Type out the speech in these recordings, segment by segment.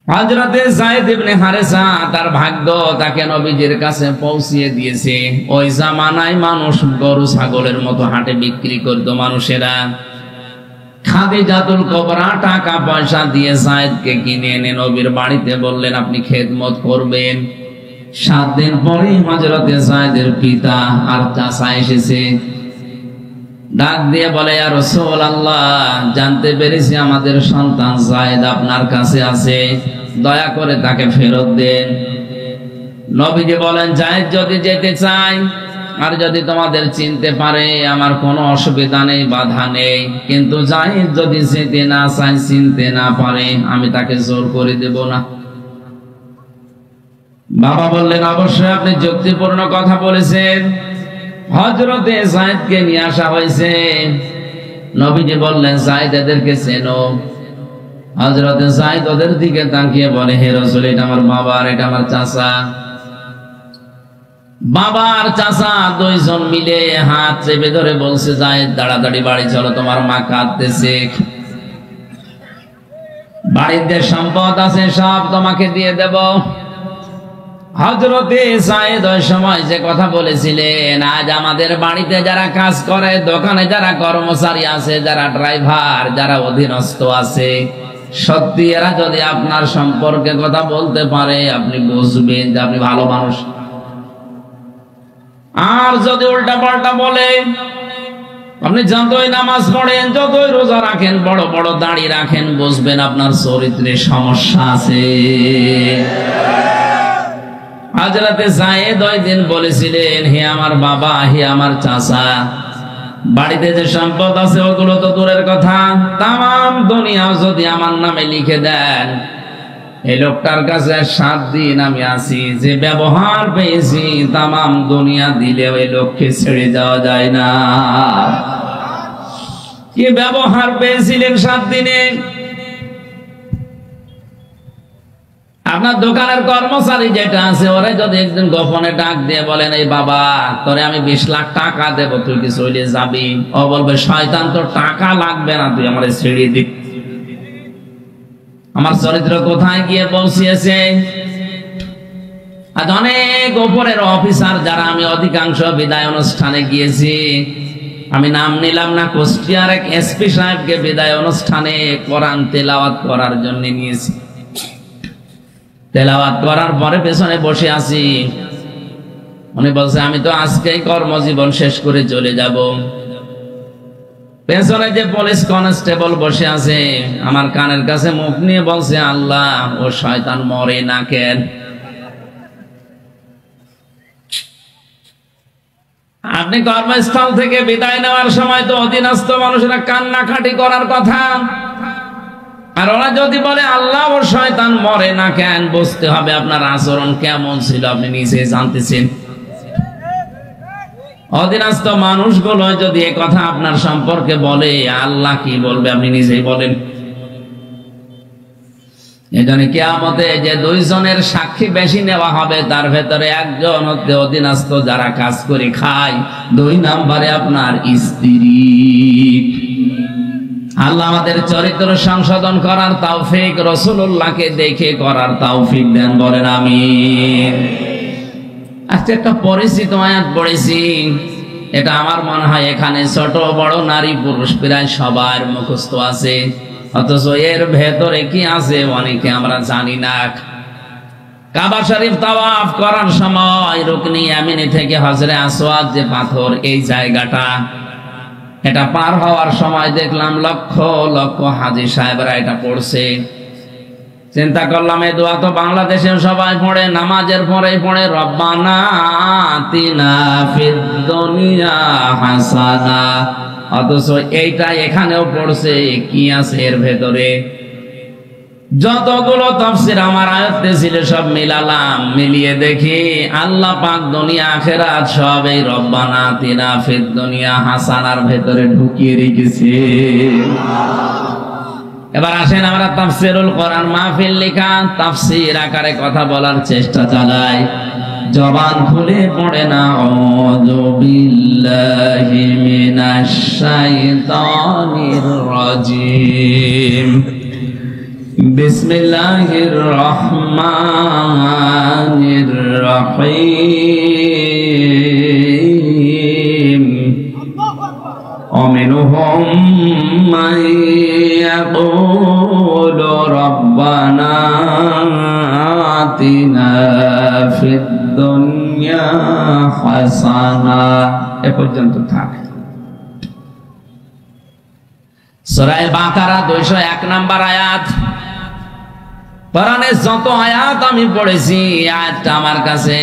হযরতে যায়েদ ইবনে হারেসা তার ভাগ্য তাকে নবীজির কাছে পৌঁছিয়ে দিয়েছে। ওই জামানায় মানুষ গরু ছাগলের মতো হাটে বিক্রি করত মানুষেরা। খাদিজাতুল কুবরা টাকা পয়সা দিয়ে যায়েদকে কিনে এনে নবীর বাড়িতে বললেন আপনি খেদমত করবেন। 7 দিন পরে হযরতে যায়েদের পিতা আর চাচা এসেছে, ডাক দিয়ে বলে ইয়া রাসূলুল্লাহ, জানতে পেরেছি আমাদের সন্তান যায়েদ আপনার কাছে আছে, দয়া করে তাকে ফেরত দেন। নবীজি বলেন যায়েদ যদি যেতে চায় আর যদি তোমাদের চিনতে পারে আমার কোনো অসুবিধা নেই, বাধা নেই, কিন্তু যায়েদ যদি যেতে না চায়, চিনতে না পারে, আমি তাকে জোর করে দেব না। বাবা বললেন অবশ্যই আপনি যুক্তিপূর্ণ কথা বলেছেন। হযরতে যায়েদকে নিয়ে আসা হয়েছে। নবীজি বললেন যায়েদ এদেরকে চেনো? হযরতে যায়েদ ওদের দিকে তাকিয়ে বলে হে রাসূল, এটা আমার বাবা আর এটা আমার চাচা। বাবা আর চাচা দুইজন মিলে হাত চেপে ধরে বলছে যায়েদ তাড়াতাড়ি বাড়ি চলো, তোমার মা কাঁদতেছে, বাড়িতে সম্পদ আছে সব তোমাকে দিয়ে দেব। হযরতে যায়েদ ওই সময় যে কথা বলেছিলেন, আজ আমাদের বাড়িতে যারা কাজ করে, দোকানে যারা কর্মচারী আছে, যারা ড্রাইভার, যারা অধীনস্থ আছে, সত্যি এরা যদি আপনার সম্পর্কে কথা বলতে পারে আপনি বুঝবেন যে আপনি ভালো মানুষ। আর যদি উল্টা পাল্টা বলে, আপনি যতই নামাজ পড়েন, যতই রোজা রাখেন, বড় বড় দাড়ি রাখেন, বুঝবেন আপনার চরিত্রে সমস্যা আছে। হযরতে যায়েদ ওই দিন বলেছিলেন হে আমার বাবা, হে আমার চাচা, বাড়িতে যে সম্পদ আছে ওগুলো তো দূরের কথা, তাম দুনিয়া যদি আমার নামে লিখে দেন, এই লোকটার কাছে 7 দিন আমি আছি, যে ব্যবহার পেয়েছি তাম দুনিয়া দিলে ওই লোককে ছেড়ে যাওয়া যায় না। কি ব্যবহার পেয়েছিলেন 7 দিনে? আপনার দোকানের কর্মচারী যেটা আছে, ওরে যদি একদিন গোপনে ডাক দিয়ে বলেন এই বাবা তোরে আমি 20 লাখ টাকা দেব, তুই কি চলে যাবি? ও বলবে শয়তান, তোর টাকা লাগবে না, তুই আমারে ছেড়ে দে। আমার চরিত্র কোথায় গিয়ে পৌঁছিয়েছে। আজ অনেক উপরের অফিসার যারা, আমি অধিকাংশ বিদায় অনুষ্ঠানে গিয়েছি, আমি নাম নিলাম না, কুষ্টিয়ার এক এসপি সাহেবকে বিদায় অনুষ্ঠানে কোরআন তেলাওয়াত করার জন্য নিয়েছি। তেলাওয়াত করার পরে পেছনে বসে আছি, উনি বলছে আমি তো আজকেই কর্মজীবন শেষ করে চলে যাব। পেছনে যে পুলিশ কনস্টেবল বসে আছে আমার কানের কাছে মুখ নিয়ে বলছে আল্লাহ ও শয়তান মরে না কেন? আপনি কর্মস্থল থেকে বিদায় নেওয়ার সময় তো অধীনস্থ মানুষেরা কান্নাকাটি করার কথা, আর ওরা যদি বলে আল্লাহ ও শয়তান মরে না কেন, বুঝতে হবে আপনার আচরণ কেমন ছিল, আপনি নিজে জানতেছেন। অধীনস্থ মানুষগুলো যদি এই কথা আপনার সম্পর্কে বলে, আল্লাহ কি বলবে আপনি নিজেই বলেন। এজন্য কিয়ামতে যে 2 জনের সাক্ষী বেশি নেওয়া হবে, তার ভেতরে একজন হচ্ছে অধীনস্থ যারা কাজ করে খায়, 2 নম্বরে আপনার স্ত্রী। আল্লাহ আমাদের চরিত্র সংশোধন করার তৌফিক, রাসূলুল্লাহকে দেখে করার তৌফিক দেন, বলেন আমিন। আজকে একটা পরিচিত আয়াত পড়েছি, এটা আমার মনে হয় এখানে ছোট বড় নারী পুরুষ প্রায় সবার মুখস্থ আছে, অথচ এর ভেতরে কি আছে অনেকে আমরা জানি না। কাবা শরীফ তাওয়াফ করার সময় রুকনি ইয়ামিনী থেকে হজরে আসওয়াদ যে পাথর, এই জায়গাটা, এটা পার হওয়ার সময় দেখলাম লক্ষ লক্ষ হাজী সাহেবরা এটা পড়ছে। চিন্তা করলাম এই দোয়া তো বাংলাদেশে সবাই পড়ে, নামাজের পরে পড়ে রব্বানা আতিনা ফিদ দুনিয়া হাসানা, অথচ এইটা এখানেও পড়ছে। কি আছে এর ভেতরে? যতগুলো তাফসীর আমার আয়াতে ছিল সব মিলালাম, মিলিয়ে দেখি আল্লাহ পাক দুনিয়া আখিরাত সব এই রব্বানা আতিনা ফিদ দুনিয়া হাসানার ভেতরে ঢুকিয়ে রেখেছে। এবার আসেন আমরা তাফসীরুল কোরআন মাহফিল লেখা তাফসীর আকারে কথা বলার চেষ্টা চালাই, জবান খুলে পড়ে না আউযু বিল্লাহি মিনাশ শাইতানির রাজিম। বিসমিল্লাহির রহমানির রহিম ومنهم من يقول ربنا آتنا في الدنيا حسنة এ পর্যন্ত থাকে। সূরা বাকারা 201 নম্বর আয়াত। কোরআনের যত আয়াত আমি পড়েছি, আয়াতটা আমার কাছে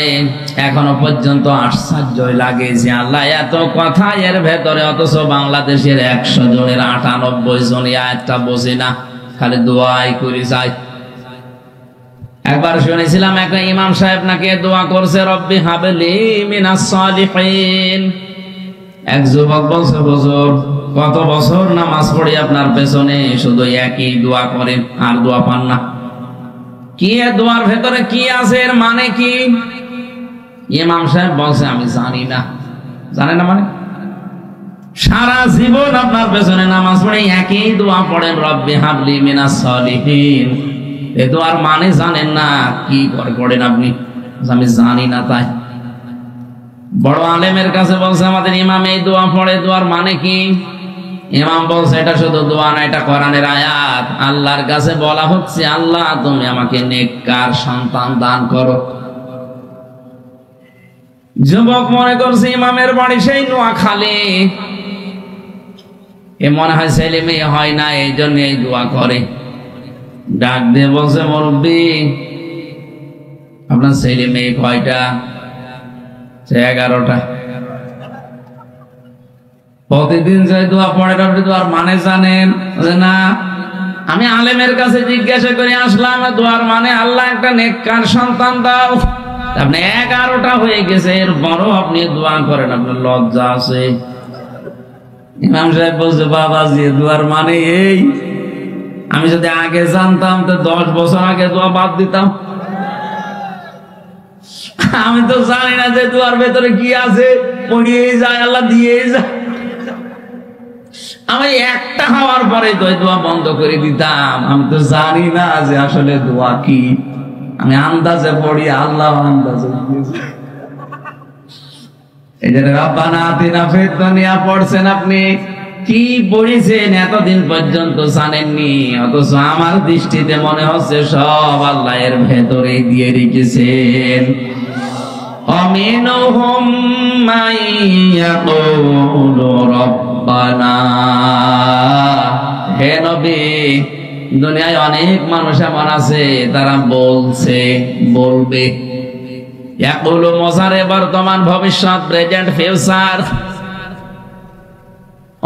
এখনো পর্যন্ত আশ্চর্যই লাগে যে আল্লাহ এত কথা এর ভেতরে, অথচ বাংলাদেশের 100 জনের 98 জন এই আয়াতটা বোঝে না, খালি দোয়াই করে যায়। একবার শুনেছিলাম একটা ইমাম সাহেব নাকি দোয়া করছে, রব্বি হাবলি মিনাস সালিহিন। এক যুবক বলছে, হুজুর কত বছর নামাজ পড়ি আপনার পেছনে, শুধু একই দোয়া করেন আর দোয়া পান না। কি দোয়ার ভেতরে কি আছে, এর মানে কি? ইমাম সাহেব বলছে, আমি জানি না। জানে না মানে? সারা জীবন আপনার পেছনে নামাজ পড়ে একই দোয়া পড়েন, রব্বি হাবলি মিনাস সালিহিন। এই দোয়ার মানে জানেন না, কি করে পড়েন আপনি? আমি জানি না। তাই বড় আলেমের কাছে বলছে, আমাদের ইমাম এই দোয়া পড়ে, দোয়ার মানে কি? ইমাম বলছে, এটা শুধু দোয়া না, এটা কোরআনের আয়াত। আল্লাহর কাছে বলা হচ্ছে, আল্লাহ তুমি আমাকে নেককার সন্তান দান করো। যুবক মনে করছে ইমামের বাড়ি সেই নোয়াখালী, এ মনে হয় ছেলে মেয়ে হয় না, এই জন্য এই দোয়া করে। ডাক দিয়ে বলছে, মুরব্বি আপনার ছেলে মেয়ে কয়টা? 11টা। প্রতিদিন যে দোয়া পড়ে, আপনি দোয়ার মানে জানেন না? আমি আলেমের কাছে জিজ্ঞাসা করে আসলাম, দোয়ার মানে আল্লাহ একটা নেককার সন্তান দাও। আপনি 11টা হয়ে গেছে, এর বড় আপনি দোয়া করেন, আপনার লজ্জা আছে? ইমাম সাহেব বলছে, বাবাজি দোয়ার মানে এই, আমি যদি আগে জানতাম তো 10 বছর আগে দোয়া বাদ দিতাম। আমি তো জানি না যে দোয়ার ভেতরে কি আছে, পড়িয়েই যায়, আল্লাহ দিয়েই যায়। আমি একটা হওয়ার পরে তো দোয়া বন্ধ করে দিতাম। আমি তো জানি না যে আসলে দোয়া কি, আমি আন্দাজে পড়ি, আল্লাহ আন্দাজে। এই যে রব্বানা আতিনা ফিদ দুনিয়া পড়ছেন, আপনি কি পড়েছেন এতদিন পর্যন্ত জানেননি, অথচ আমার দৃষ্টিতে মনে হচ্ছে সব আল্লাহ এর ভেতরে দিয়ে রেখেছেন। ومنهم من يقول ربنا, হে নবী দুনিয়ায় অনেক মানুষ এমন আছে তারা বলবে। ইয়াকুলু মুজারে বর্তমান ভবিষ্যৎ, প্রেজেন্ট ফিউচার।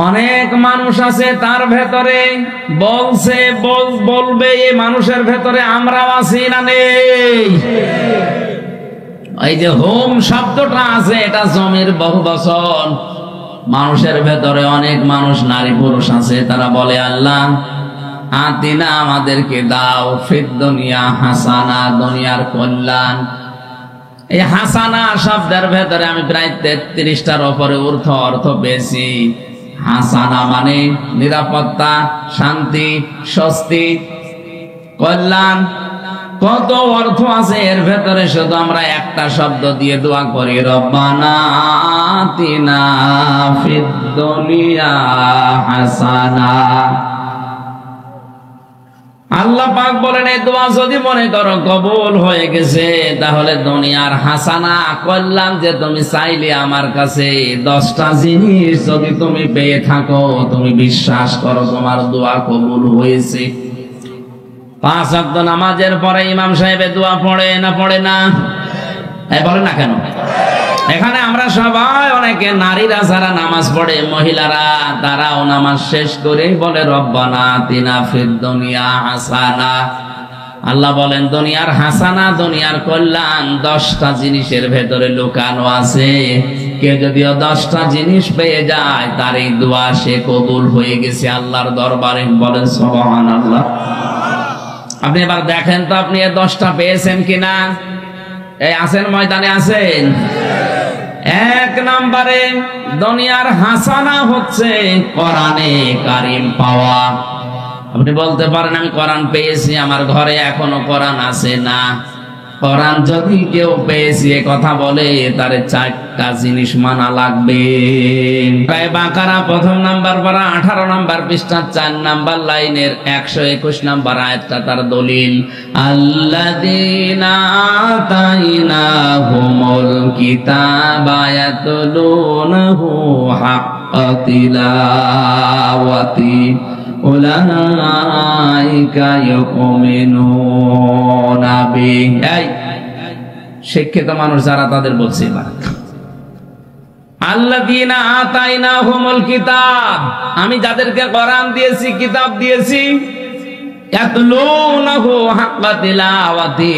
অনেক মানুষ আছে তার ভেতরে বলবে। এই মানুষের ভেতরে আমরাও আছি না নেই? এই যে হোম শব্দটা আছে, এটা জমির বহুবচন। মানুষের ভেতরে অনেক মানুষ, নারী পুরুষ আছে, তারা বলে, আল্লাহ আতিনা আমাদেরকে দাও, ফিদ দুনিয়া হাসানা, দুনিয়ার কল্যাণ। এই হাসানা শব্দের ভেতরে আমি প্রায় 33টার উপরে অর্থ পেয়েছি। হাসানা মানে নিরাপত্তা, শান্তি, স্বস্তি, কল্যাণ। কত অর্থ আছে এর ভেতরে, শুধু আমরা একটা শব্দ দিয়ে দোয়া করি, রব্বানা আতিনা ফিদ দুনিয়া হাসানা। আল্লাহ পাক বলেন, এই দোয়া যদি মনে করো কবুল হয়ে গেছে, তাহলে দুনিয়ার হাসানা, কল্যাণ যে তুমি চাইলে আমার কাছে, 10টা জিনিস যদি তুমি পেয়ে থাকো, তুমি বিশ্বাস করো তোমার দোয়া কবুল হয়েছে। 5 ওয়াক্ত নামাজের পরে ইমাম সাহেবের দোয়া পড়ে না? বলে না কেন? এখানে আমরা সবাই, অনেকে নারীরা যারা নামাজ পড়ে, মহিলারা, তারাও নামাজ শেষ করে বলে, রব্বানা আতিনা ফিদ দুনিয়া হাসানা। আল্লাহ বলেন, দুনিয়ার হাসানা, দুনিয়ার কল্যাণ 10টা জিনিসের ভেতরে লুকানো আছে। কে যদিও 10টা জিনিস পেয়ে যায়, তার এই দোয়া সে কবুল হয়ে গেছে আল্লাহর দরবারে। বলেন সুবহানাল্লাহ। আপনি এবার দেখেন তো, আপনি এই 10টা পেয়েছেন কিনা? এই আছেন, ময়দানে আছেন? 1 নম্বরে দুনিয়ার হাসানা হচ্ছে কোরআনে কারীম পাওয়া। আপনি বলতে পারেন আমি কোরআন পেয়েছি, আমার ঘরে এখনো কোরআন আছে না। কোরআন যদি কেউ পেয়েছি এ কথা বলে, তার 4টা জিনিস মানা লাগবে। বাকারা প্রথম নাম্বার পারা 18 নাম্বার পৃষ্ঠা 4 নাম্বার লাইনের 121 নাম্বার আয়াতটা তার দলিল। আল্লাযীনা আতাইনাহুমুল কিতাবা ইয়াতলুনাহু হাক্কা তিলাওয়াতি উলাইকা ইউমিনুনা বিহি। এই শিক্ষিত মানুষ যারা তাদের বলছি এবার, আল্লাযীনা আতাইনাহুমুল কিতাব, আমি যাদেরকে কোরআন দিয়েছি, কিতাব দিয়েছি, ইয়াতলুনাহু হাক্কা তিলাওয়াতি,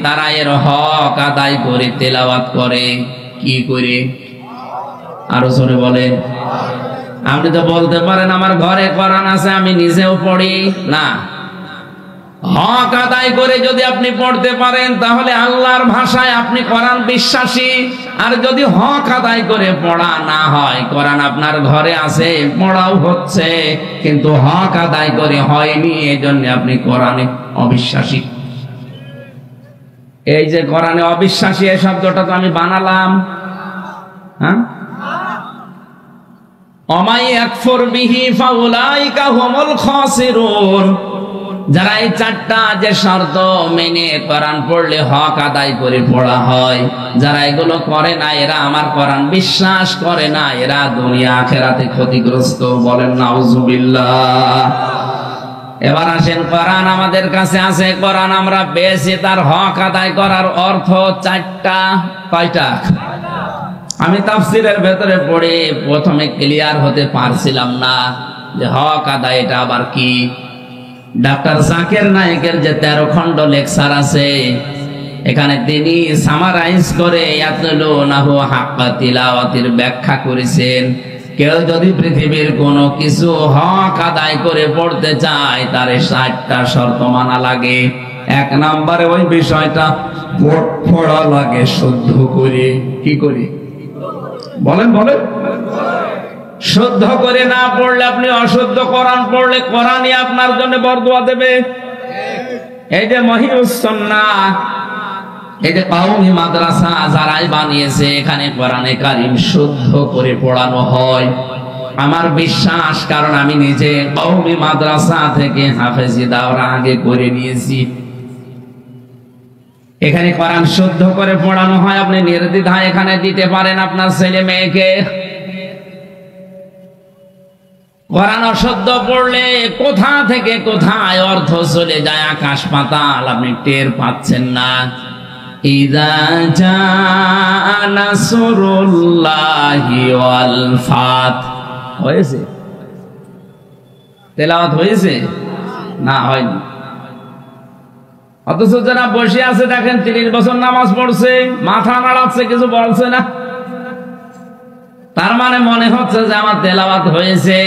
তারা এর হক আদায় করে তেলাওয়াত করে। কি করে? আরো জোরে বলেন। আপনি তো বলতে পারেন আমার ঘরে কোরআন আছে, আমি নিজেও পড়ি না। হক আদায় করে যদি আপনি পড়তে পারেন, তাহলে আল্লাহর ভাষায় আপনি কোরআন বিশ্বাসী। আর যদি হক আদায় করে পড়া না হয়, কোরআন আপনার ঘরে আছে, পড়াও হচ্ছে, কিন্তু হক আদায় করে হয়নি, এজন্য আপনি কোরআনে অবিশ্বাসী। এই যে কোরআনে অবিশ্বাসী এই শব্দটা তো আমি বানালাম, হ্যাঁ? যারা এই 4টা যে শর্ত মেনে কোরআন পড়লে হক আদায় করে পড়া হয়, যারা এগুলো করে না, এরা আমার কোরআন বিশ্বাস করে না, এরা দুনিয়া আখিরাতে ক্ষতিগ্রস্ত। বলেন নাউজুবিল্লাহ। এবার আসেন, কোরআন আমাদের কাছে আছে, কোরআন আমরা পেয়েছি, তার হক আদায় করার অর্থ 4টা। কয়টা? আমি তাফসীরের ভেতরে পড়ে প্রথমে ক্লিয়ার হতে পারছিলাম না যে হক আদায় এটা আবার কি। ডাক্তার জাকির নায়েকের যে 13 খণ্ড লেকচার আছে, এখানে তিনি সামারাইজ করে ইয়াতলুনাহু হাক্কা তিলাওয়াতির ব্যাখ্যা করেছেন। কেউ যদি পৃথিবীর কোনো কিছু হক আদায় করে পড়তে চায়, তার 60টা শর্ত মানা লাগে। 1 নম্বরে ওই বিষয়টা পড়া লাগে শুদ্ধ করে। কি করে? বলেন বলেন। শুদ্ধ করে না পড়লে, আপনি অশুদ্ধ কোরআন পড়লে কোরআনই আপনার জন্য বরদোয়া দেবে। এই যে মহিউস সুন্নাহ, এই যে কওমি মাদ্রাসা যারাই বানিয়েছে, এখানে কোরআনে কারীম শুদ্ধ করে পড়ানো হয়। আমার বিশ্বাস, কারণ আমি নিজে কওমি মাদ্রাসা থেকে হাফেজি দাওরা আগে করে নিয়েছি। এখানে কোরআন শুদ্ধ করে পড়ানো হয়। আপনি নির্দ্বিধায় এখানে দিতে পারেন আপনার ছেলে মেয়েকে। কোরআন অশুদ্ধ পড়লে কোথা থেকে কোথায় অর্থ চলে যায়, আকাশ পাতাল, আপনি টের পাচ্ছেন না। ইযা জাআ নাসরুল্লাহি ওয়াল ফাত হয়েছে? তেলাওয়াত হয়েছে না? হয়নি। অথচ যারা বসে আছে দেখেন 30 বছর নামাজ পড়ছে, মাথা নাড়াচ্ছে, কিছু বলছে না। তার মানে মনে হচ্ছে যে আমার তেলাওয়াত হয়েছে।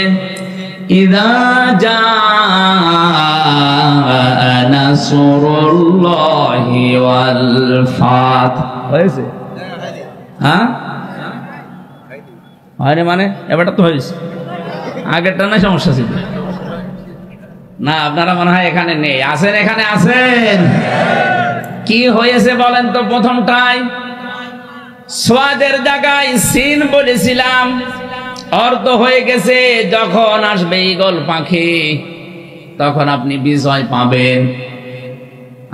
ইযা জাআ নাসরুল্লাহি ওয়াল ফাত হয়েছে? হ্যাঁ, হয়নি মানে এবারটা তো হয়েছে, আগেরটা না সমস্যা ছিল না। আপনারা মনে হয় এখানে নেই, আছেন? এখানে আছেন? কি হয়েছে বলেন তো? প্রথমটাই সোয়াদের জায়গায় সিন বলেছিলাম, অর্থ হয়ে গেছে যখন আসবে ঈগল পাখি তখন আপনি বিজয় পাবেন।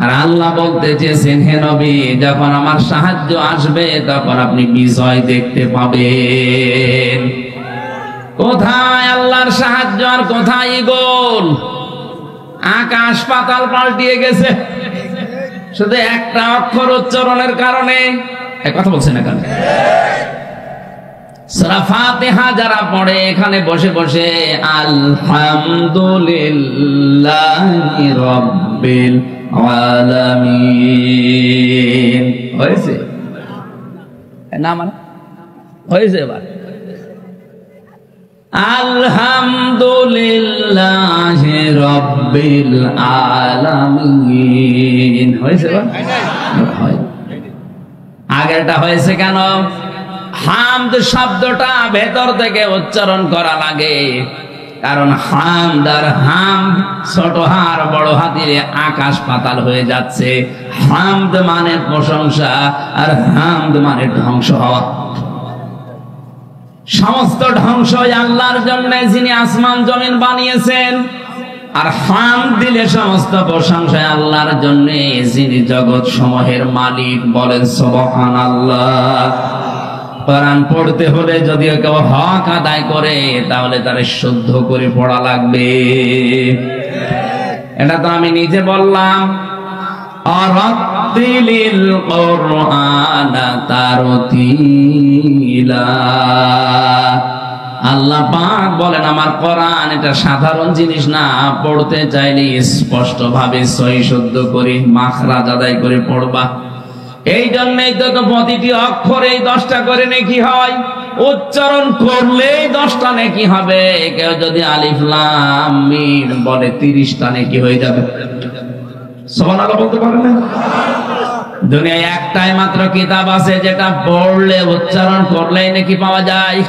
আর আল্লাহ বলতে চেয়েছেন, হে নবী, যখন আমার সাহায্য আসবে তখন আপনি বিজয় দেখতে পাবেন। কোথায় আল্লাহর সাহায্য আর কোথায় ঈগল? আকাশ পাতাল পাল্টিয়ে গেছে শুধু একটা অক্ষর উচ্চারণের কারণে। কথা বলছে না কেন? সূরা ফাতিহা যারা পড়ে এখানে বসে বসে আলহামদুলিল্লাহি রাব্বিল আলামিন হয়েছে না? মানে হয়েছে এবার আলহামদুলিল্লাহি রাব্বিল আলামিন হয়েছে? আগেরটা হয়েছে কেন? হামদ শব্দটা ভেতর থেকে উচ্চারণ করা লাগে, কারণ হামদ আর হাম ছোট হার বড় হাতিরে আকাশ পাতাল হয়ে যাচ্ছে। হামদ মানে প্রশংসা আর হামদ মানে ধ্বংস হওয়া। সমস্ত ধ্বংস আল্লাহর জন্য, যিনি আসমান জমিন বানিয়েছেন। আর হামদ দিলে সমস্ত প্রশংসা আল্লাহর জন্য, যিনি জগৎ সমূহের মালিক। বলেন সুবহানাল্লাহ। কোরআন পড়তে হলে যদিও কেউ হক আদায় করে, তাহলে তার শুদ্ধ করে পড়া লাগবে। এটা তো আমি নিজে বললাম। আরাতিলিল কুরআনা তারতিলা। আল্লাহ পাক বলেন আমার কোরআন এটা সাধারণ জিনিস না, পড়তে চাইলে স্পষ্ট ভাবে সহি শুদ্ধ করে মাখরাজ আদায় করে পড়বা। এই জন্যই তো প্রতিটি অক্ষরে 10টা করে নেকি হয়, উচ্চারণ করলেই 10টা নেকি হবে। কেউ যদি আলিফ লাম মিম বলে 30টা নেকি হয়ে যাবে। সুবহানাল্লাহ বলতে পারেন না? দুনিয়ায় একটাই মাত্র কিতাব আছে যেটা পড়লে উচ্চারণ করলেই নেকি পাওয়া যায়।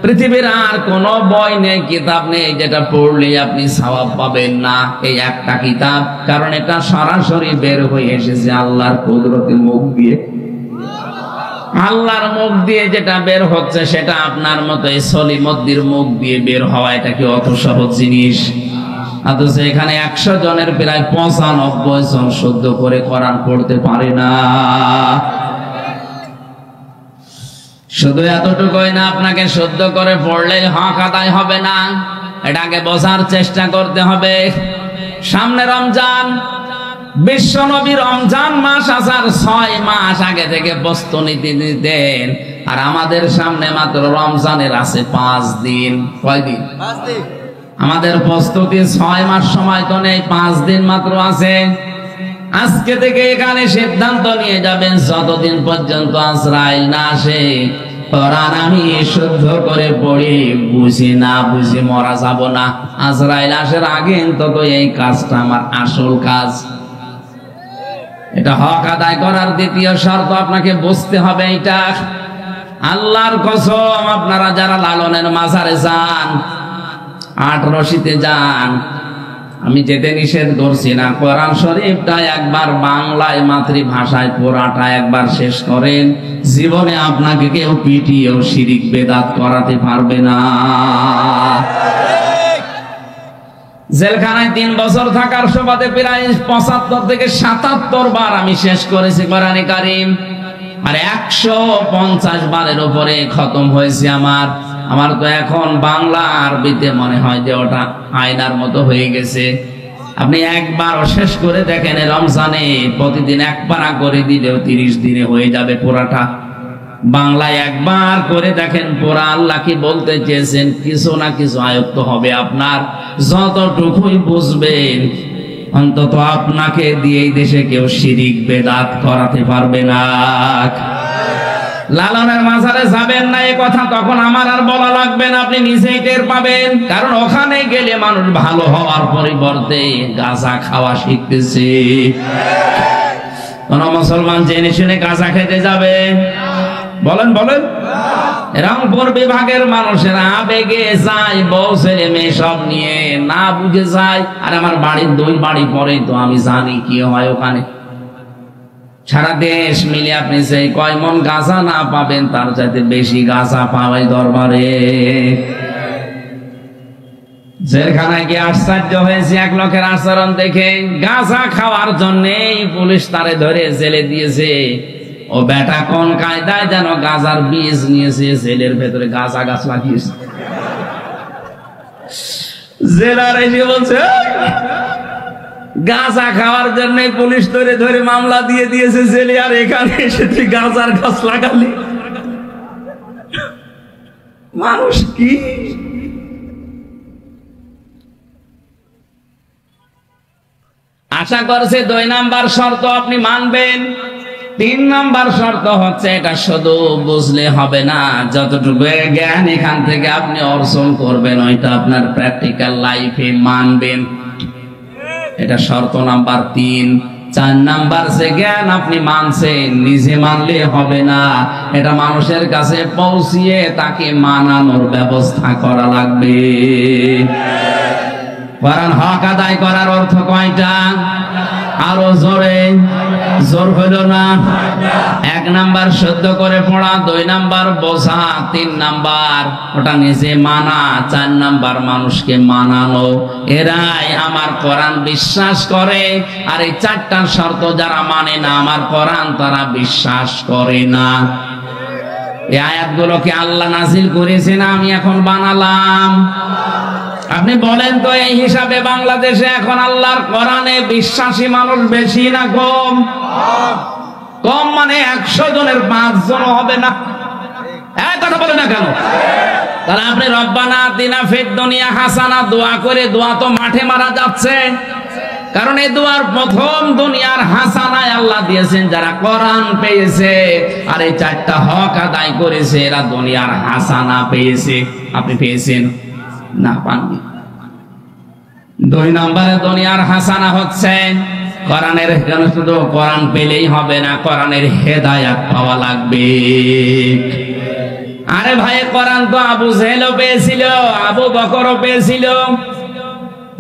পৃথিবীর আর কোন বই নেই, কিতাব নেই যেটা পড়লে আপনি সওয়াব পাবেন না। এই একটা কিতাব, কারণ এটা সরাসরি বের হয়ে এসেছে আল্লাহর কুদরতের মুখ দিয়ে। আল্লাহর মুখ দিয়ে যেটা বের হচ্ছে সেটা আপনার মতো এই সলিমদ্দির মুখ দিয়ে বের হওয়া এটা কি অত সহজ জিনিস? অথচ এখানে 100 জনের প্রায় 95 জন শুদ্ধ করে কোরআন পড়তে পারে না। শুধু এতটুকুই না, আপনাকে শুদ্ধ করে পড়লেই হক আদায় হবে না, এটাকে বোঝার চেষ্টা করতে হবে। সামনে রমজান, বিশ্বনবী রমজান মাস আসার 6 মাস আগে থেকে প্রস্তুতি নিতেন, আর আমাদের সামনে মাত্র রমজানের আছে 5 দিন। কয়দিন? 5 দিন। আমাদের প্রস্তুতি 6 মাস সময় তো নেই, 5 দিন মাত্র আছে। আজকে থেকে এখানে সিদ্ধান্ত নিয়ে যাবেন, যতদিন পর্যন্ত আজরাইল না আসে কোরআন আমি শুদ্ধ করে পড়ি, বুঝি না বুঝি মরা যাব না। আজরাইল আসার আগে অন্তত এই কাজটা আমার আসল কাজ। এটা হক আদায় করার দ্বিতীয় শর্ত, আপনাকে বুঝতে হবে এটা। আল্লাহর কসম, আপনারা যারা লালনের মাজারে যান, 8 রশিতে যান, আমি যেতে নিষেধ করছি না। কোরআন শরীফটা একবার বাংলায় মাতৃভাষায় পুরাটা একবার শেষ করেন, জীবনে আপনাকে কেউ পিটিয়েও শিরিক বেদাত করাতে পারবে না। জেলখানায় 3 বছর থাকার সুবাদে প্রায় 75 থেকে 77 বার আমি শেষ করেছি কোরআনে কারীম, আর 150 বারের উপরে খতম হয়েছে আমার তো এখন বাংলা আরবিতে মনে হয় যে ওটা আয়নার মতো হয়ে গেছে। আপনি একবার শেষ করে দেখেন, রমজানে প্রতিদিন 1 পারা করে দিলেও 30 দিনে হয়ে যাবে পুরাটা। বাংলায় একবার করে দেখেন পুরা আল্লাহ কি বলতে চেয়েছেন, কিছু না কিছু আয়ত্ত হবে আপনার। যতটুকুই বুঝবেন, অন্তত আপনাকে দিয়ে এই দেশে কেউ শিরিক বেদাত করাতে পারবে না। লালনের মাজারে যাবেন না এ কথা তখন আমার আর বলা লাগবে না, আপনি নিজেই টের পাবেন। কারণ ওখানে গেলে মানুষ ভালো হওয়ার পরিবর্তে গাঁজা খাওয়া শিখতেছে। কোন মুসলমান জেনে শুনে গাঁজা খেতে যাবে? বলেন বলেন। রংপুর বিভাগের মানুষেরা আবেগে যায়, বউ ছেলে মেয়ে সব নিয়ে, না বুঝে যায়। আর আমার বাড়ির 2 বাড়ি পরে, তো আমি জানি কি হয় ওখানে। সারা দেশ মিলে আপনি সেই কয় মন গাঁজা না পাবেন, তার চাইতে বেশি গাঁজা পাওয়াই দরবারে। জেলখানায় গিয়ে আশ্চর্য হয়েছে এক লোকের আচরণ দেখে। গাঁজা খাওয়ার জন্যই পুলিশ তারে ধরে জেলে দিয়েছে। ও বেটা কোন কায়দায় যেন গাঁজার বীজ নিয়েছে, জেলের ভেতরে গাঁজা গাছ লাগিয়েছে। জেলার এসে বলছে গাঁজা খাওয়ার জন্য পুলিশ ধরে ধরে মামলা দিয়ে দিয়েছে জেলে, আর এখানে এসে তুই গাঁজার গাছ লাগালি। মানুষ কি আশা করছে? 2 নাম্বার শর্ত আপনি মানবেন। 3 নাম্বার শর্ত হচ্ছে এটা শুধু বুঝলে হবে না, যতটুকু জ্ঞান এখান থেকে আপনি অর্জন করবেন ওইটা আপনার প্র্যাকটিক্যাল লাইফে মানবেন। এটা শর্ত নাম্বার 3। 4 নাম্বার যে জ্ঞান আপনি মানছেন, নিজে মানলে হবে না, এটা মানুষের কাছে পৌঁছিয়ে তাকে মানানোর ব্যবস্থা করা লাগবে। কোরআন হক আদায় করার অর্থ কয়টা? আরো জোরে, জোর হইল না। 1 নাম্বার শুদ্ধ করে পড়া, 2 নাম্বার বোঝা, 3 নাম্বার ওটা নিজে মানা, 4 নাম্বার মানুষকে মানানো। এরাই আমার কোরআন বিশ্বাস করে, আর এই 4টা শর্ত যারা মানে না আমার কোরআন, তারা বিশ্বাস করে না। এই আয়াতগুলোকে আল্লাহ নাজিল করেছে না আমি এখন বানালাম? আপনি বলেন তো, এই হিসাবে বাংলাদেশে এখন আল্লাহর কোরআনে বিশ্বাসী মানুষ বেশি না কম? কম মানে 100 জনের 5 জন হবে না। এক কথা বলে না কেন? তাহলে আপনি রব্বানা আতিনা ফিদ দুনিয়া হাসানা দোয়া করে, দোয়া তো মাঠে মারা যাচ্ছে। কারণ এই দোয়ার প্রথম দুনিয়ার হাসানায় আল্লাহ দিয়েছেন যারা কোরআন পেয়েছে, আর এই 4টা হক আদায় করেছে এরা দুনিয়ার হাসানা পেয়েছে। আপনি পেয়েছেন না? পাননি। 2 নম্বরে দুনিয়ার হাসানা হচ্ছে কোরআনের, শুধু কোরআন পেলেই হবে না, কোরআনের হেদায়েত পাওয়া লাগবে। আরে ভাই, কোরআন তো আবু জেহেলও পেয়েছিল, আবু বকরও পেয়েছিল।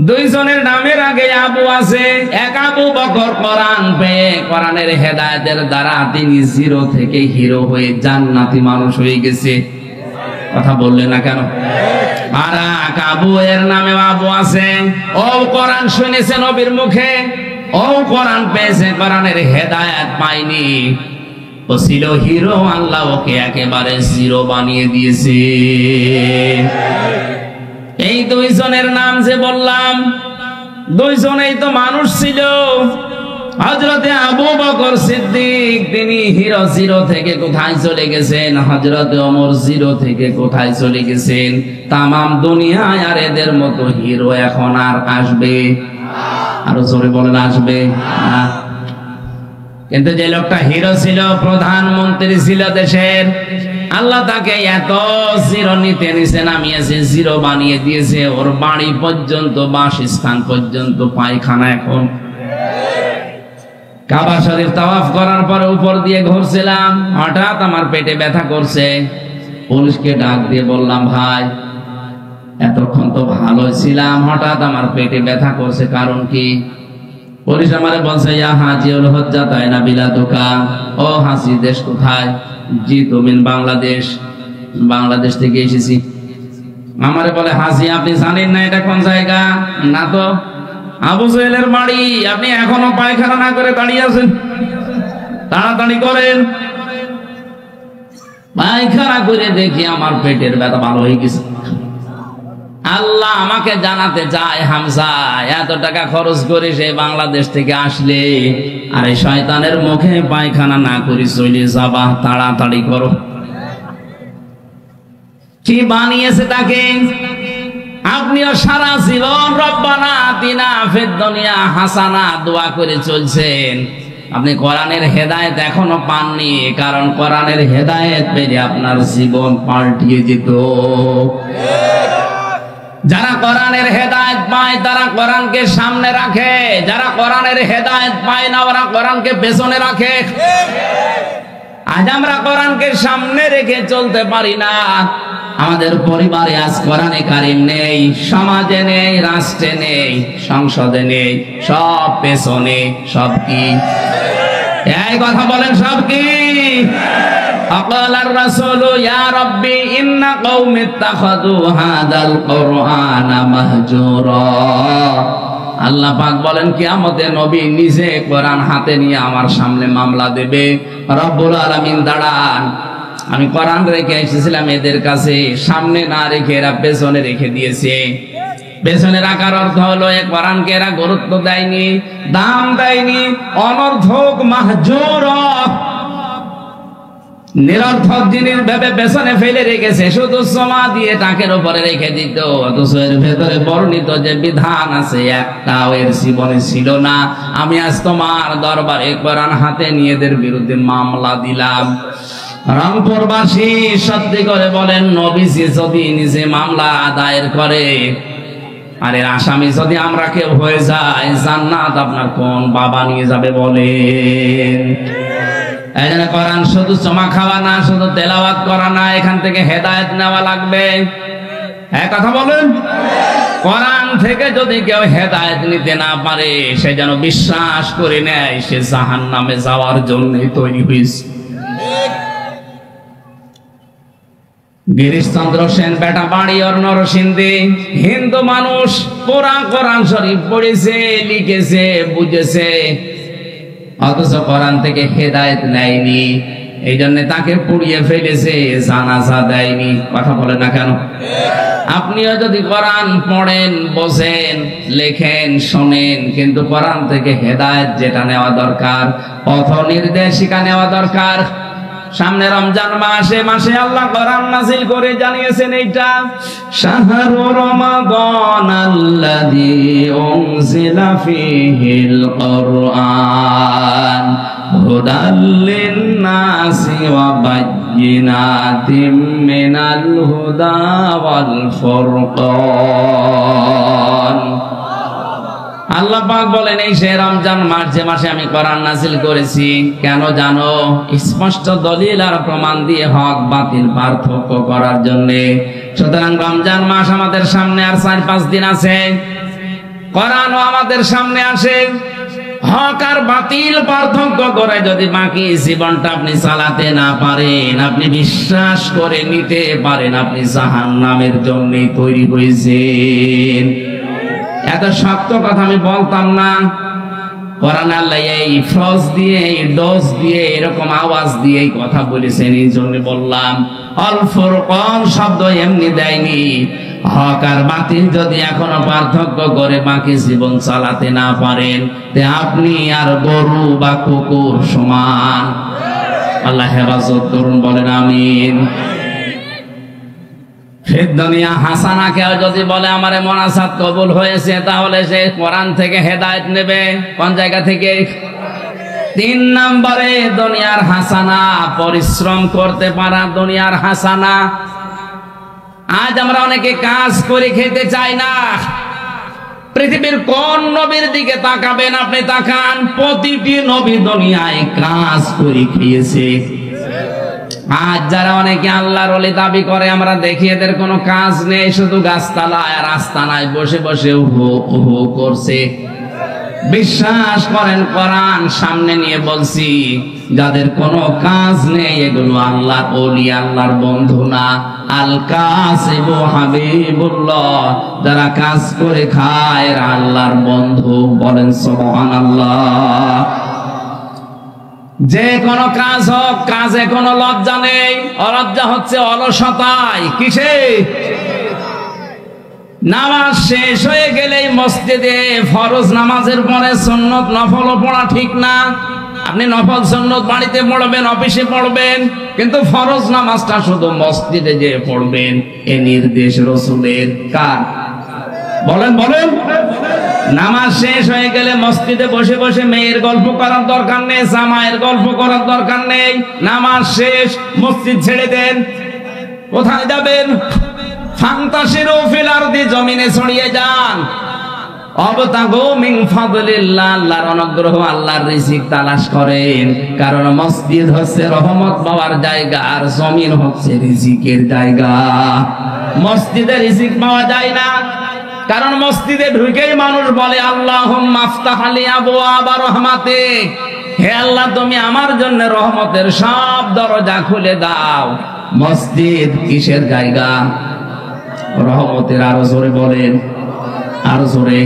2 জনের নামের আগে আবু আছে। এক আবু বকর কোরআন পেয়ে কোরআনের হেদায়েতের দ্বারা তিনি 0 থেকে হিরো হয়ে জান্নাতি মানুষ হয়ে গেছে। কথা বললেন না কেন? আর আবু এর নামে আবু আছে, ও কোরআন শুনেছে নবীর মুখে, ও কোরআন পেয়েছে, কোরআনের হেদায়েত পায়নি, ও ছিল হিরো, আল্লাহ ওকে একেবারে 0 বানিয়ে দিয়েছে। এই 2 জনের নাম যে বললাম, 2 জনেই তো মানুষ ছিল। হযরতে আবু বকর সিদ্দিক তিনি হিরো 0 থেকে কোথায় চলে গেছেন, হযরতে ওমর 0 থেকে কোথায় চলে গেছেন। তামাম দুনিয়ায় আর এদের মতো হিরো এখন আর আসবে? আরো জোরে বলেন, আসবে না। কিন্তু যে লোকটা হিরো ছিল, প্রধানমন্ত্রী ছিল দেশের, আল্লাহ তাকে এত 0 নিতে নিচে নামিয়েছে, 0 বানিয়ে দিয়েছে। ওর বাড়ি পর্যন্ত, বাসস্থান পর্যন্ত পায়খানা। এখন কাবা শরীফ তাওয়াফ করার পরে উপর দিয়ে ঘুরছিলাম, হঠাৎ আমার পেটে ব্যথা করছে। পুলিশকে ডাক দিয়ে বললাম, ভাই এতক্ষণ তো ভালো ছিলাম, হঠাৎ আমার পেটে ব্যথা করছে, কারণ কি? পুলিশ আমারে বলছে, ইয়া হাজিউল হজ্জা তাইনা বিলাদুকা, ও হাসি দেশ কোথায়? জি তুমি বাংলাদেশ। বাংলাদেশ থেকে এসেছি। আমারে বলে, হাসি আপনি জানেন না এটা কোন জায়গা? না তো। আবু জেহেলের বাড়ি। আপনি এখনো পায়খানা না করে দাঁড়িয়ে আছেন? তাড়াতাড়ি করেন। পায়খানা করে দেখি আমার পেটের ব্যথা ভালো হয়ে গেছে। আল্লাহ আমাকে জানাতে চায়, হামজা এত টাকা খরচ করে সে বাংলাদেশ থেকে আসলে, আর এই শয়তানের মুখে পায়খানা না করে চলে যাবা, তাড়াতাড়ি করো। কি বানিয়েছে তাকে? আপনিও সারা জীবন রব্বানা আতিনা ফিদ দুনিয়া হাসানা দোয়া করে চলছেন, আপনি কোরআনের হেদায়েত এখনো পাননি। কারণ কোরআনের হেদায়েত পেলে আপনার জীবন পাল্টিয়ে যেত। যারা কোরআনের হেদায়েত পায় তারা কোরআনকে সামনে রাখে, যারা কোরআনের হেদায়েত পায় না ওরা কোরআনকে পেছনে রাখে। আজ আমরা কোরআনকে সামনে রেখে চলতে পারি না। আমাদের পরিবারে আজ কোরআনে কারিম নেই, সমাজে নেই, রাষ্ট্রে নেই, সংসদে নেই, সব পেছনে। সব কি? এই কথা বলেন, সব কি? আকালার রাসূল ইয়া রাব্বি ইন্না কওমি ইত্তাখাযু হাযাল কুরআনা মাহজুরা। আল্লাহ পাক বলেন, কিয়ামতে নবী নিজে কোরআন হাতে নিয়ে আমার সামনে মামলা দেবে। রব্বুল আলামিন দাঁড়ান, আমি কোরআন রেখে এসেছিলাম এদের কাছে, সামনে না রেখে এরা পেছনে রেখে দিয়েছে। পেছনে রাখার অর্থ হলো এই কোরআনকে এরা গুরুত্ব দেয়নি, দাম দেয়নি, অনর্থক মাহজুর, নিরর্থক জিনিস ভেবে পেছনে ফেলে রেখেছে, শুধু সমা দিয়ে টাকের উপরে রেখে দিত। অথচ এর ভেতরে বর্ণিত যে বিধান আছে একটাও এর জীবনে ছিল না। আমি আজ তোমার দরবারে কোরআন হাতে নিয়ে এদের বিরুদ্ধে মামলা দিলাম। রংপুরবাসী সত্যি করে বলেন, নবীজি যদি নিজে মামলা দায়ের করে, আর এর আসামি যদি আমরা কেউ হয়ে যাই, জান্নাত আপনার কোন বাবা নিয়ে যাবে বলেন? এই জন্য কোরআন শুধু চমা খাওয়া না, শুধু তেলাওয়াত করা না, এখান থেকে হেদায়েত নেওয়া লাগবে। এক কথা বলেন, কোরআন থেকে যদি কেউ হেদায়েত নিতে না পারে, সে যেন বিশ্বাস করে নেয় সে জাহান্নামে যাওয়ার জন্যই তৈরি হয়েছে। গিরিশচন্দ্র সেন বেটা বাড়ি ওর নরসিংদী, হিন্দু মানুষ, পুরা কোরআন শরীফ পড়েছে, লিখেছে, বুঝেছে, অথচ কোরআন থেকে হেদায়েত নেয়নি। এই জন্য তাকে পুড়িয়ে ফেলেছে, জানাজা দেয়নি। কথা বলে না কেন? আপনিও যদি কোরআন পড়েন, বোঝেন, লেখেন, শোনেন, কিন্তু কোরআন থেকে হেদায়েত যেটা নেওয়া দরকার, পথ নির্দেশিকা নেওয়া দরকার। সামনে রমজান মাসে মাসে আল্লাহ কোরআন নাযিল করে জানিয়েছেন এইটা, শাহরু রমাদান আল্লাযী উনজিলা ফীহিল কুরআন হুদাল লিন-নাসি ওয়া বায়্যিনাতিম মিনাল হুদা ওয়াল ফুরকান। আল্লাহ পাক বলেন এই সে রমজান মাস যে মাসে আমি কোরআন নাযিল করেছি। কেন জানো? স্পষ্ট দলিল আর প্রমাণ দিয়ে হক বাতিল পার্থক্য করার জন্য। সুতরাং রমজান মাস আমাদের সামনে আর 4-5 দিন আছে, কোরআনও আমাদের সামনে আসে। হক আর বাতিল পার্থক্য করে যদি বাকি জীবনটা আপনি চালাতে না পারেন, আপনি বিশ্বাস করে নিতে পারেন আপনি জাহান্নামের জন্যই তৈরি হয়েছেন। এত শক্ত কথা আমি বলতাম না। কোরআন আল্লাহ এই ফ্রজ দিয়ে, এই ডোজ দিয়ে, এরকম আওয়াজ দিয়ে এই কথা বলেছেন, এই জন্য বললাম। আল ফুরকান শব্দ এমনি দেয়নি। হক আর বাতিল যদি এখনো পার্থক্য করে বাকি জীবন চালাতে না পারেন, তে আপনি আর গরু বা কুকুর সমান। আল্লাহ হেফাজত করুন, বলেন আমিন। দুনিয়া হাসানা কেউ যদি বলে আমারে মোনাজাত কবুল হয়েছে, তাহলে সে কোরআন থেকে হেদায়েত নেবে। কোন জায়গা থেকে? 3 নম্বরে দুনিয়ার হাসানা, পরিশ্রম করতে পারা দুনিয়ার হাসানা। আজ আমরা অনেকে কাজ করে খেতে চাই না। পৃথিবীর কোন নবীর দিকে তাকাবেন আপনি, তাকান, প্রতিটি নবী দুনিয়ায় কাজ করে খেয়েছে। আজ যারা অনেকে আল্লাহর ওলি দাবি করে, আমরা দেখি এদের কোনো কাজ নেই, শুধু গাছতলায় আর আস্তানায় বসে বসে উহু উহু করছে। বিশ্বাস করেন, কোরআন সামনে নিয়ে বলছি, যাদের কোনো কাজ নেই এগুলো আল্লাহর ওলি, আল্লাহর বন্ধু না। আল কাসিবু হাবিবুল্লাহ, যারা কাজ করে খায় এরা আল্লাহর বন্ধু। বলেন সুবহানাল্লাহ। যে কোনো কাজ হোক, কাজে কোনো লজ্জা নেই। অলজ্জা হচ্ছে অলসতায়। কিসে? নামাজ শেষ হয়ে গেলেই মসজিদে ফরজ নামাজের পরে সুন্নত নফল পড়া ঠিক না। আপনি নফল সুন্নত বাড়িতে পড়বেন, অফিসে পড়বেন, কিন্তু ফরজ নামাজটা শুধু মসজিদে যে পড়বেন, এ নির্দেশ রাসূলের। কার? বলেন বলেন। নামাজ শেষ হয়ে গেলে মসজিদে বসে বসে মেয়ের গল্প করার দরকার নেই, জামাইয়ের গল্প করার দরকার নেই। নামাজ শেষ, মসজিদ ছেড়ে দেন। কোথায় যাবেন? ফান্তাশিরু ফিল আরদি, জমিনে ছড়িয়ে যান। অবতাগু মিন ফাদলিল্লাহ, আল্লাহর অনুগ্রহ, আল্লাহর রিজিক তালাশ করেন। কারণ মসজিদ হচ্ছে রহমত পাওয়ার জায়গা, আর জমিন হচ্ছে রিজিকের জায়গা। মসজিদে রিজিক পাওয়া যায় না, কারণ মসজিদে ঢুকেই মানুষ বলে আল্লাহুম্মা আফতাহ লি আবওয়াবা রাহমাতিক, হে আল্লাহ তুমি আমার জন্য রহমতের সব দরজা খুলে দাও। মসজিদ কিসের জায়গা? রহমতের। আরো জোরে বলেন, আরো জোরে।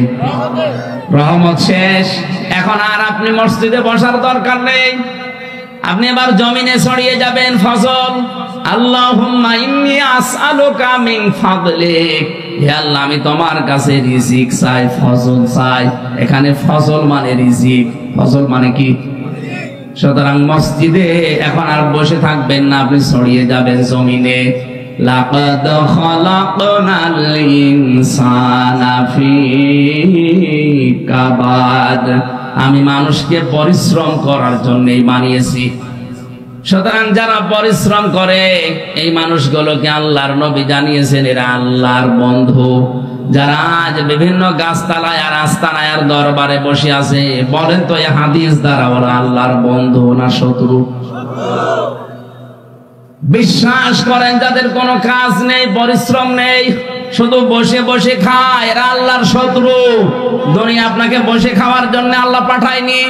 রহমত শেষ, এখন আর আপনি মসজিদে বসার দরকার নেই। আপনি এবার জমিনে ছড়িয়ে যাবেন ফসল। আল্লাহুম্মা ইন্নী আসআলুকা মিন ফাদলিক, হে আল্লাহ আমি তোমার কাছে রিজিক চাই, ফসল চাই। এখানে ফসল মানে রিজিক, ফসল মানে কি? সুতরাং মসজিদে এখন আর বসে থাকবেন না, আপনি ছড়িয়ে যাবেন জমিনে। লাকাদ খালাকনাল ইনসানা ফি কাবাদ, আমি মানুষকে পরিশ্রম করার জন্যই বানিয়েছি। সুতরাং যারা পরিশ্রম করে এই মানুষগুলোকে আল্লাহর নবী জানিয়েছেন এরা আল্লাহর বন্ধু। যারা আজ বিভিন্ন গাছতলায় আর আস্তানায় আর দরবারে বসে আছে, বলেন তো এই হাদিস দ্বারা ওরা আল্লাহর বন্ধু না শত্রু? বিশ্বাস করেন যাদের কোনো কাজ নেই, পরিশ্রম নেই, শুধু বসে বসে খায়, এরা আল্লাহর শত্রু। দুনিয়া আপনাকে বসে খাওয়ার জন্য আল্লাহ পাঠায়নি।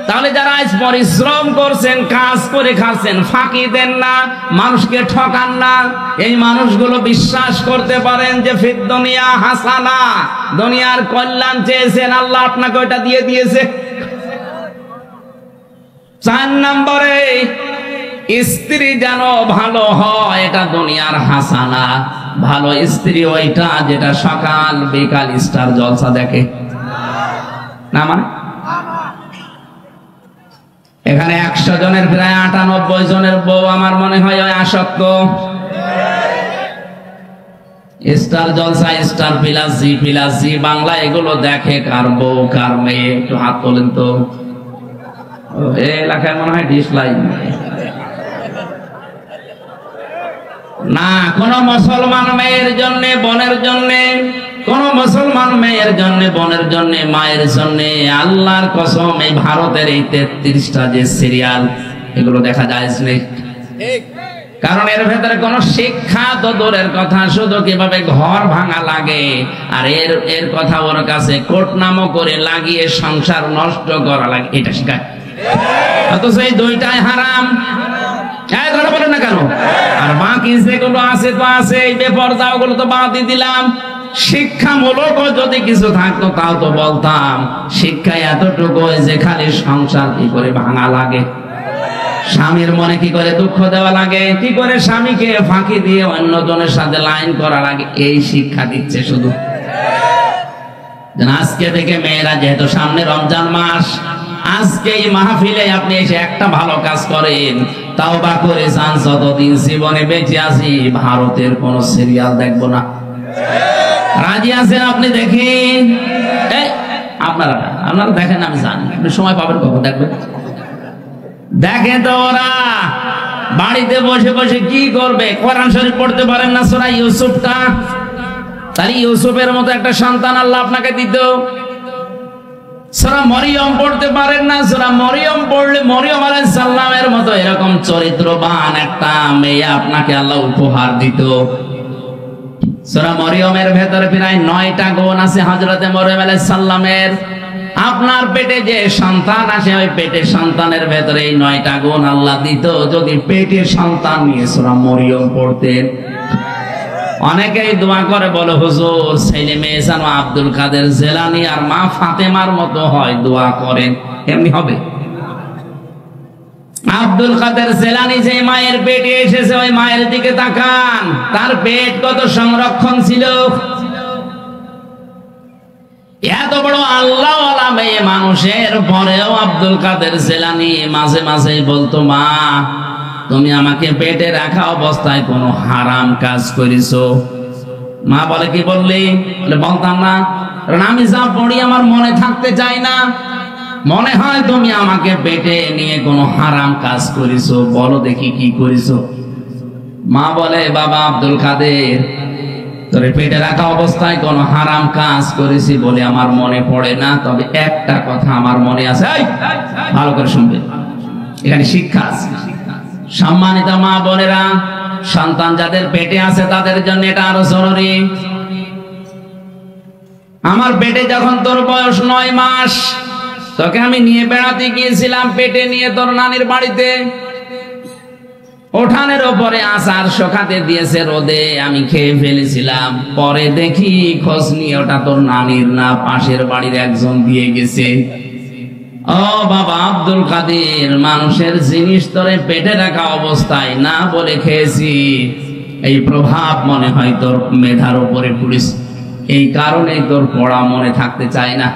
তাহলে যারা আজ পরিশ্রম করছেন, কাজ করে খাচ্ছেন, ফাঁকি দেন না, মানুষকে ঠকান না, এই মানুষগুলো বিশ্বাস করতে পারেন যে ফিদ দুনিয়া হাসানা, দুনিয়ার কল্যাণ চেয়েছেন, আল্লাহ আপনাকে ওইটা দিয়ে দিয়েছে। 4 নম্বরে স্ত্রী যেন ভালো হয়, এটা দুনিয়ার হাসানা। ভালো স্ত্রী ওইটা যেটা সকাল বিকাল স্টার জলসা দেখে না, মানে এখানে 100 জনের প্রায় 98 জনের বউ আমার মনে হয় ওই আসক্ত। স্টার জলসা, স্টার প্লাস জি বাংলা এগুলো দেখে কার বউ কার মেয়ে? একটু হাত তোলেন তো। এই এলাকায় মনে হয় ডিশ লাইন না। কোন মুসলমান মেয়ের জন্য, বোনের জন্য, কোন মুসলমান মেয়ের জন্য, বোনের জন্য, মায়ের জন্য আল্লাহর কসম এই ভারতের এই 33টা যে সিরিয়াল, এগুলো দেখা যায় না। কারণ এর ভেতরে কোন শিক্ষা তো দূরের কথা, শুধু কিভাবে ঘর ভাঙা লাগে আর এর কথা ওর কাছে কোট নামও করে লাগিয়ে সংসার নষ্ট করা লাগে, এটা শেখায়। অথচ এই দুইটাই হারাম। কথা বলেন না কেন? আর বাকি যেগুলো আছে তো আছে, এই বেপরদা ওগুলো তো বাদ দিয়ে দিলাম। শিক্ষামূলক যদি কিছু থাকতো তাও তো বলতাম। শিক্ষা এতটুকু যে খালি সংসার কি করে ভাঙা লাগে, স্বামীর মনে কি করে দুঃখ দেওয়া লাগে, কি করে স্বামীকে ফাঁকি দিয়ে অন্যজনের সাথে লাইন করা লাগে, এই শিক্ষা দিচ্ছে শুধু। আজকে থেকে মেয়েরা, যেহেতু সামনে রমজান মাস, আজকে এই মাহফিলে আপনি এসে একটা ভালো কাজ করেন, তাওবা করে যান, যতদিন জীবনে বেঁচে আছি ভারতের কোন সিরিয়াল দেখবো না। রাজি আছেন আপনি? দেখেন, আপনারা দেখেন, আমি জানি আপনি সময় পাবেন, কখন দেখবেন। দেখেন তো ওরা বাড়িতে বসে বসে কি করবে? কোরআন শরীফ পড়তে পারেন না, সূরা ইউসুফটা? তাহলে ইউসুফের মতো একটা সন্তান আল্লাহ আপনাকে দিত। সূরা মরিয়ম পড়তে পারেন না, সূরা মরিয়ম পড়লে মরিয়ম আলাইহিস সালামের মতো এরকম চরিত্রবান একটা মেয়ে আপনাকে আল্লাহ উপহার দিত। সূরা মরিয়মের ভেতরে প্রায় 9টা গুণ আছে হযরতে মরিয়ম আলাইহিস সালামের। আপনার পেটে যে সন্তান আসে, ওই পেটের সন্তানের ভেতরে এই 9টা গুণ আল্লাহ দিত যদি পেটের সন্তান নিয়ে সূরা মরিয়ম পড়তেন। অনেকেই দোয়া করে বলে, হুজুর ছেলে মেয়ে যেন আব্দুল কাদের জেলানি আর মা ফাতেমার মতো হয়, দোয়া করেন। এমনি হবে? আব্দুল কাদের জেলানি যে মায়ের পেটে এসেছে, ওই মায়ের দিকে তাকান, তার পেট কত সংরক্ষণ ছিল। এত বড় আল্লাহওয়ালা মেয়ে মানুষের পরেও আব্দুল কাদের জেলানি মাঝে মাঝে বলতো, মা তুমি আমাকে পেটে রাখা অবস্থায় কোনো হারাম কাজ করেছো? মা বলে, কি বললি? বলে, বলতাম না, কারণ আমি যা পড়ি আমার মনে থাকতে চাই না, মনে হয় তুমি আমাকে পেটে নিয়ে কোনো হারাম কাজ করেছো, বলো দেখি কি করেছো। মা বলে, বাবা আব্দুল কাদের, তোর পেটে রাখা অবস্থায় কোন হারাম কাজ করেছি বলে আমার মনে পড়ে না, তবে একটা কথা আমার মনে আছে। ভালো করে শুনবে, এখানে শিক্ষা আছে। সম্মানিত মা বোনেরা, সন্তান যাদের পেটে আছে তাদের জন্য এটা আরো জরুরি। আমার পেটে যখন তোর বয়স 9 মাস, তোকে আমি নিয়ে বেড়াতে গিয়েছিলাম পেটে নিয়ে তোর নানির বাড়িতে। উঠানের ওপরে আচার শোকাতে দিয়েছে রোদে, আমি খেয়ে ফেলেছিলাম। পরে দেখি খোঁজ নিয়ে ওটা তোর নানির না, পাশের বাড়ির একজন দিয়ে গেছে। ও বাবা আব্দুল কাদের, মানুষের জিনিস তোরে পেটে রাখা অবস্থায় না বলে খেয়েছি, এই প্রভাব মনে হয় তোর মেধার উপরে পড়েছে, এই কারণে তোর পড়া মনে থাকতে চায় না।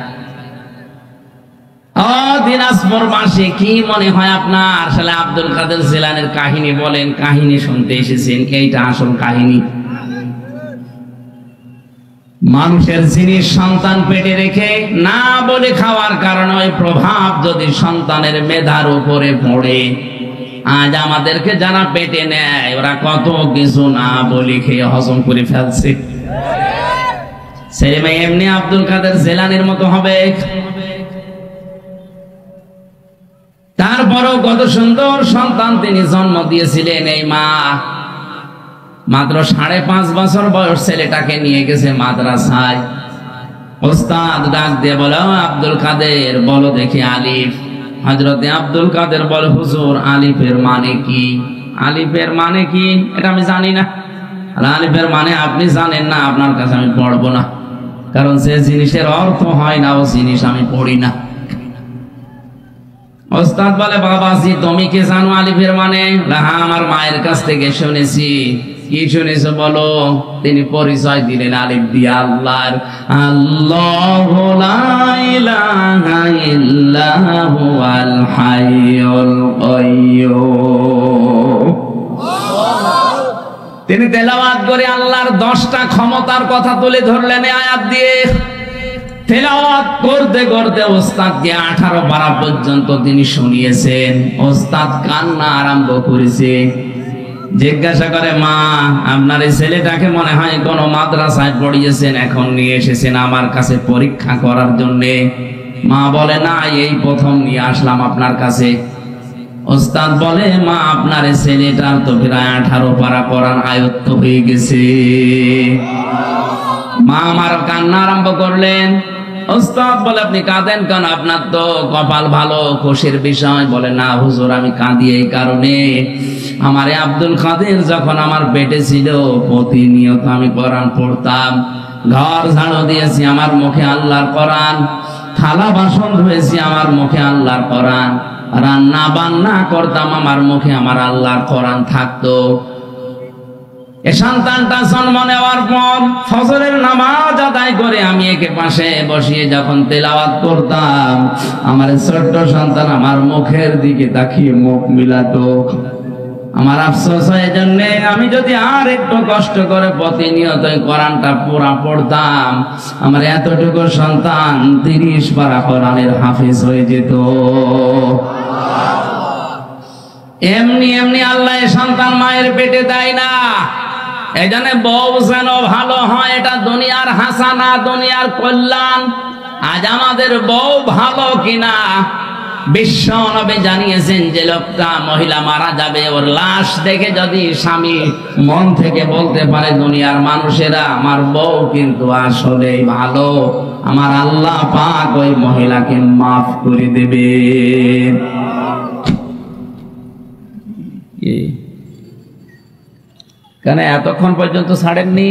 দিনাজপুর মাসে কি মনে হয় আপনার? আসলে আব্দুল কাদের জিলানীর কাহিনী বলেন, কাহিনী শুনতে এসেছেন, এইটা আসল কাহিনী। মানুষের জিনিস সন্তান পেটে রেখে না বলে খাওয়ার কারণে ওই প্রভাব যদি সন্তানের মেধার উপরে পড়ে, আজ আমাদেরকে যারা পেটে নেয় ওরা কত কিছু না বলে খেয়ে হজম করে ফেলছে। ছেলে মেয়ে এমনি আব্দুল কাদের জেলানির মতো হবে। তারপরও কত সুন্দর সন্তান তিনি জন্ম দিয়েছিলেন। এই মা মাত্র 5.5 বছর বয়স ছেলেটাকে নিয়ে গেছে মাদ্রাসায়। ওস্তাদ ডাক দিয়ে বলো, আব্দুল কাদের বলো দেখি আলিফ। হযরতে আব্দুল কাদের বলে, হুজুর আলিফের মানে কি? আলিফের মানে কি এটা আমি জানি না। আলিফের মানে আপনি জানেন না, আপনার কাছে আমি পড়বো না, কারণ যে জিনিসের অর্থ হয় না ও জিনিস আমি পড়ি না। ওস্তাদ বলে, বাবাজি তুমি কি জানো আলিফের মানে? হ্যাঁ, আমার মায়ের কাছ থেকে শুনেছি। কি শুনেছো বলো? তিনি পরিচয় দিলেন আলিফ দিয়ে আল্লাহর। আল্লাহু লা ইলাহা ইল্লা হুয়াল হাইয়ুল কাইয়্যুম। তিনি তেলাওয়াত করে আল্লাহর 10টা ক্ষমতার কথা তুলে ধরলেন এই আয়াত দিয়ে। তেলাওয়াত করতে করতে ওস্তাদকে 18 পারা পর্যন্ত তিনি শুনিয়েছেন। ওস্তাদ কান্না আরম্ভ করেছে। জিজ্ঞাসা করে, মা আপনার এই ছেলেটাকে মনে হয় কোন মাদ্রাসায় পড়িয়েছেন, এখন নিয়ে এসেছেন আমার কাছে পরীক্ষা করার জন্যে? মা বলে, না, এই প্রথম নিয়ে আসলাম আপনার কাছে। ওস্তাদ বলে, মা আপনার এই ছেলেটার তো প্রায় 18 পারা কোরআন আয়ত্ত হয়ে গেছে। মা আমার কান্না আরম্ভ করলেন। ওস্তাদ বলে, আপনি কাঁদেন কেন? আপনার তো কপাল ভালো, খুশির বিষয়। বলে, না হুজুর, আমি কাঁদি এই কারণে, আমার আব্দুল কাদের যখন আমার পেটে ছিল প্রতিনিয়ত আমি কোরআন পড়তাম। ঘর ঝাড়ু দিয়েছি, আমার মুখে আল্লাহর কোরআন। থালা বাসন ধুয়েছি, আমার মুখে আল্লাহর কোরআন। রান্না বান্না করতাম, আমার মুখে আমার আল্লাহর কোরআন থাকতো। এ সন্তানটা জন্ম নেওয়ার পর ফজরের নামাজ আদায় করে আমি একে পাশে বসিয়ে যখন তেলাওয়াত করতাম, আমার ছোট্ট সন্তান আমার মুখের দিকে তাকিয়ে মুখ মিলাতো। আমার আফসোস হয় জন্য, আমি যদি আর একটু কষ্ট করে প্রতিনিয়ত কোরআনটা পুরা পড়তাম, আমার এতটুকু সন্তান 30 পারা কোরআনের হাফেজ হয়ে যেত। এমনি এমনি আল্লাহ সন্তান মায়ের পেটে দেয় না। এই জন্য বউ যেন ভালো হয়, এটা দুনিয়ার হাসানা, দুনিয়ার কল্যাণ। আজ আমাদের বউ ভালো কিনা বিশ্ব নবী জানিয়েছেন, যে লোকটা মহিলা মারা যাবে, ওর লাশ দেখে যদি স্বামী মন থেকে বলতে পারে দুনিয়ার মানুষেরা আমার বউ কিন্তু আসলেই ভালো, আমার আল্লাহ পাক ওই মহিলাকে মাফ করে দেবে। কেন এতক্ষণ পর্যন্ত ছাড়েননি?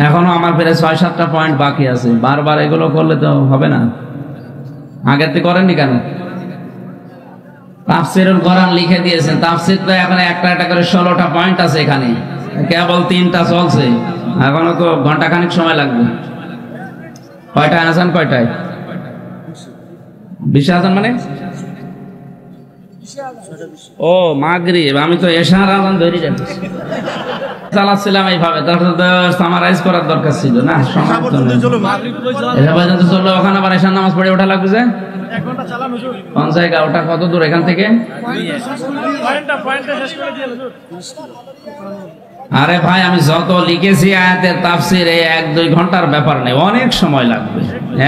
এখনো আমার প্রায় 6-7টা পয়েন্ট বাকি আছে। বারবার এগুলো করলে তো হবে না। আগের থেকে করেননি কেন? তাফসীরুল কোরআন লিখে দিয়েছেন। তাফসীর তো এখন একটা একটা করে 16টা পয়েন্ট আছে, এখানে কেবল 3টা চলছে। এখনো তো ঘন্টাখানিক সময় লাগবে। কয়টায় আজান? কয়টায়? 20 আজান মানে? ও মাগরিব। আমি তো এশার আজান ধরে যাচ্ছি, চালাচ্ছিলাম এইভাবে। তারপর সামারাইজ করার দরকার ছিল না, সময় পর্যন্ত চললো। ওখানে আবার এশার নামাজ পড়ে ওঠা লাগবে যে কোন জায়গা, ওটা কত দূর এখান থেকে? আরে ভাই, আমি যত লিখেছি আয়াতের তাফসীরে 1-2 ঘন্টার ব্যাপার নেই, অনেক সময় লাগবে।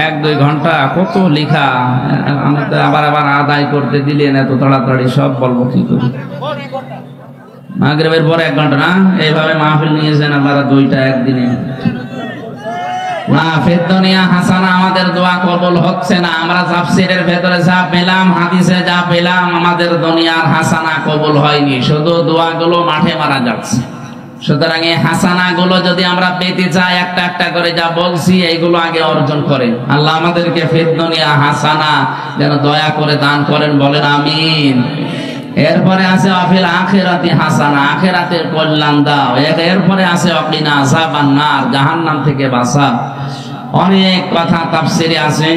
1-2 ঘন্টা কত লিখা, আমি তো আবার আবার আদায় করতে দিলেন এত তাড়াতাড়ি, সব বলবো কি করে? মাগরিবের পরে 1 ঘন্টা না? এইভাবে মাহফিল নিয়েছেন আপনারা 2টা একদিনে। না, ফিদ দুনিয়া হাসানা, আমাদের দোয়া কবুল হচ্ছে না। আমরা তাফসীরের ভেতরে যা পেলাম, হাদিসে যা পেলাম, আমাদের দুনিয়ার হাসানা কবুল হয়নি, শুধু দোয়াগুলো মাঠে মারা যাচ্ছে। সুতরাং এই হাসানা গুলো যদি আমরা পেতে চাই, একটা একটা করে যা বলছি এইগুলো আগে অর্জন করেন। আল্লাহ আমাদেরকে ফিদ দুনিয়া হাসানা যেন দয়া করে দান করেন, বলেন আমিন। এরপরে আছে আফিল আখিরাতি হাসানা, আখিরাতের কল্যাণ দাও। এরপরে আছে ওয়াকিনা আযাবান নার, জাহান্নাম থেকে বাঁচা। অনেক কথা তাফসীরে আছে।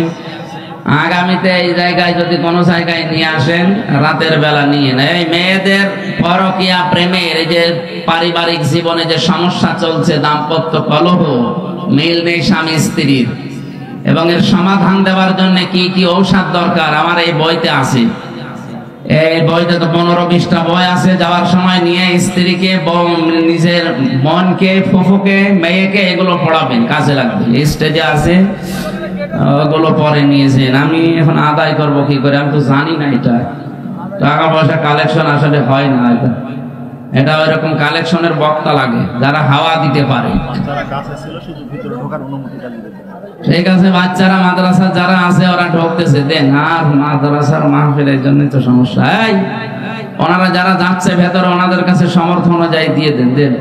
আগামীতে এই জায়গায় যদি কোনো জায়গায় নিয়ে আসেন, রাতের বেলা নিয়ে নেন। এই মেয়েদের পরকীয়া প্রেমের, এই যে পারিবারিক জীবনে যে সমস্যা চলছে, দাম্পত্য কলহ, মিল নেই স্বামী স্ত্রীর, এবং এর সমাধান দেওয়ার জন্য কি কি ঔষধ দরকার, আমার এই বইতে আছে। এই বইতে তো 15-20টা বই আছে। যাওয়ার সময় নিয়ে স্ত্রীকে, নিজের মনকে, ফুফুকে, মেয়েকে এগুলো পড়াবেন, কাজে লাগবে। স্টেজে আছে, ওগুলো পরে নিয়েছেন। আমি এখন আদায় করব কি করে? আমি তো জানি না এটা। টাকা পয়সা কালেকশন আসলে হয় না। এটা ওইরকম কালেকশনের বক্তা লাগে যারা হাওয়া দিতে পারে। ঠিক আছে, বাচ্চারা মাদ্রাসা যারা আছে ওরা ঢুকতেছে, দেন। আর মাদ্রাসার মাহফিলের জন্যই তো সমস্যা। ওনারা যারা যাচ্ছে ভেতরে, ওনাদের কাছে সমর্থ অনুযায়ী দিয়ে দেন।